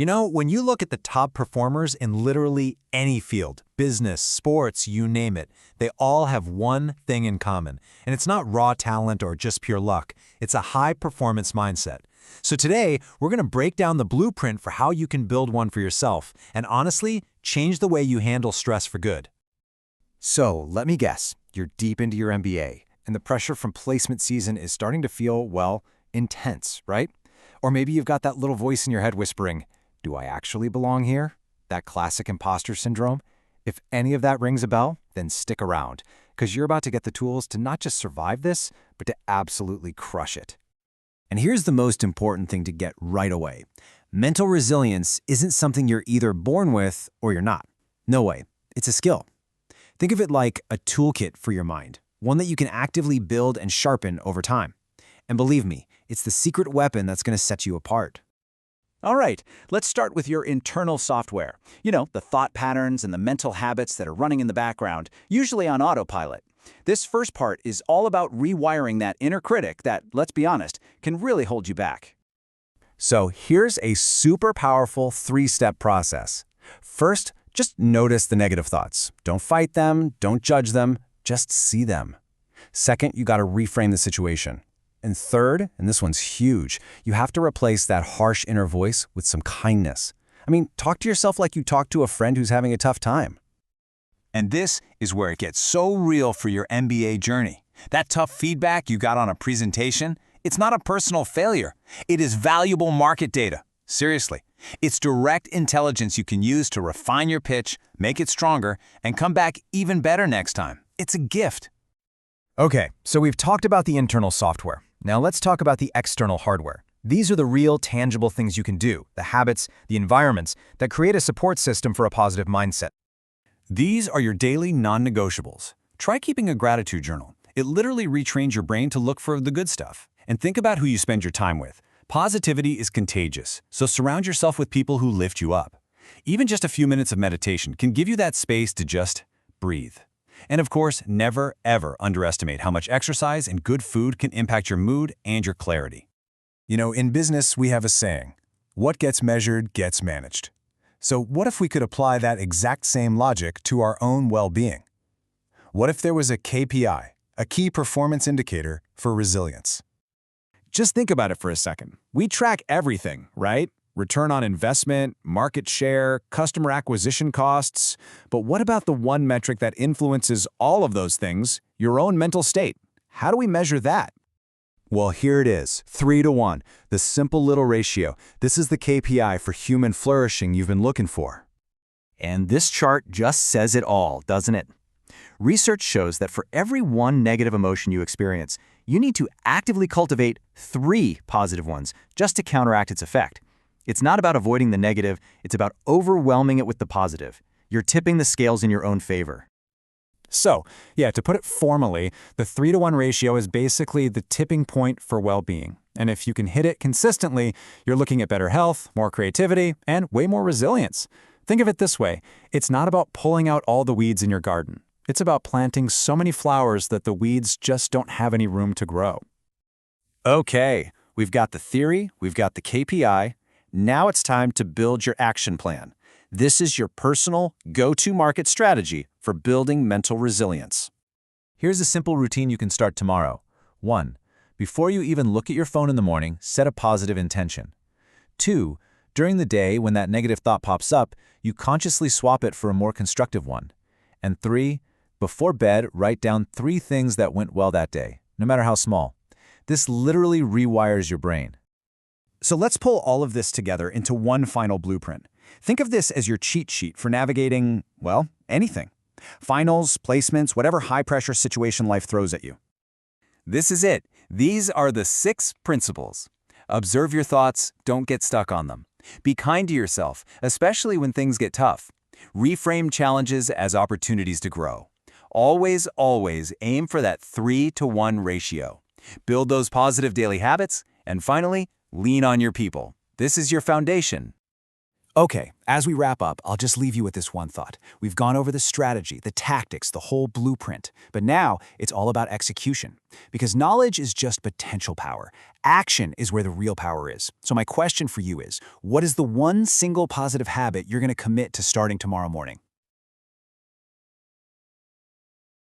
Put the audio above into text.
When you look at the top performers in literally any field, business, sports, you name it, they all have one thing in common. And it's not raw talent or just pure luck. It's a high-performance mindset. So today, we're going to break down the blueprint for how you can build one for yourself and honestly, change the way you handle stress for good. So, let me guess, you're deep into your MBA, and the pressure from placement season is starting to feel, well, intense, right? Or maybe you've got that little voice in your head whispering, "Do I actually belong here?" That classic imposter syndrome. If any of that rings a bell, then stick around, because you're about to get the tools to not just survive this, but to absolutely crush it. And here's the most important thing to get right away. Mental resilience isn't something you're either born with or you're not. No way. It's a skill. Think of it like a toolkit for your mind, one that you can actively build and sharpen over time. And believe me, it's the secret weapon that's going to set you apart. All right, let's start with your internal software. The thought patterns and the mental habits that are running in the background, usually on autopilot. This first part is all about rewiring that inner critic that, let's be honest, can really hold you back. So here's a super powerful 3-step process. First, just notice the negative thoughts. Don't fight them, don't judge them, just see them. Second, you got to reframe the situation. And third, and this one's huge, you have to replace that harsh inner voice with some kindness. Talk to yourself like you talk to a friend who's having a tough time. And this is where it gets so real for your MBA journey. That tough feedback you got on a presentation, it's not a personal failure. It is valuable market data. Seriously. It's direct intelligence you can use to refine your pitch, make it stronger, and come back even better next time. It's a gift. Okay, so we've talked about the internal software. Now let's talk about the external hardware. These are the real, tangible things you can do, the habits, the environments that create a support system for a positive mindset. These are your daily non-negotiables. Try keeping a gratitude journal. It literally retrains your brain to look for the good stuff. And think about who you spend your time with. Positivity is contagious, so surround yourself with people who lift you up. Even just a few minutes of meditation can give you that space to just breathe. And of course, never, ever underestimate how much exercise and good food can impact your mood and your clarity. In business, we have a saying, what gets measured gets managed. So what if we could apply that exact same logic to our own well-being? What if there was a KPI, a key performance indicator for resilience? Just think about it for a second. We track everything, right? Return on investment, market share, customer acquisition costs. But what about the one metric that influences all of those things, your own mental state? How do we measure that? Well, here it is, 3-to-1, the simple little ratio. This is the KPI for human flourishing you've been looking for. And this chart just says it all, doesn't it? Research shows that for every one negative emotion you experience, you need to actively cultivate 3 positive ones just to counteract its effect. It's not about avoiding the negative, it's about overwhelming it with the positive. You're tipping the scales in your own favor. So, to put it formally, the 3-to-1 ratio is basically the tipping point for well-being. And if you can hit it consistently, you're looking at better health, more creativity, and way more resilience. Think of it this way, it's not about pulling out all the weeds in your garden. It's about planting so many flowers that the weeds just don't have any room to grow. Okay, we've got the theory, we've got the KPI. Now it's time to build your action plan. This is your personal go-to-market strategy for building mental resilience. Here's a simple routine you can start tomorrow. 1. Before you even look at your phone in the morning, set a positive intention. 2. During the day, when that negative thought pops up, you consciously swap it for a more constructive one. And 3. Before bed, write down 3 things that went well that day, no matter how small. This literally rewires your brain. So let's pull all of this together into one final blueprint. Think of this as your cheat sheet for navigating, well, anything. Finals, placements, whatever high-pressure situation life throws at you. This is it. These are the 6 principles. Observe your thoughts, don't get stuck on them. Be kind to yourself, especially when things get tough. Reframe challenges as opportunities to grow. Always, always aim for that 3-to-1 ratio. Build those positive daily habits, and finally, lean on your people. This is your foundation. Okay, as we wrap up, I'll just leave you with this one thought. We've gone over the strategy, the tactics, the whole blueprint. But now it's all about execution. Because knowledge is just potential power. Action is where the real power is. So my question for you is, what is the one single positive habit you're going to commit to starting tomorrow morning?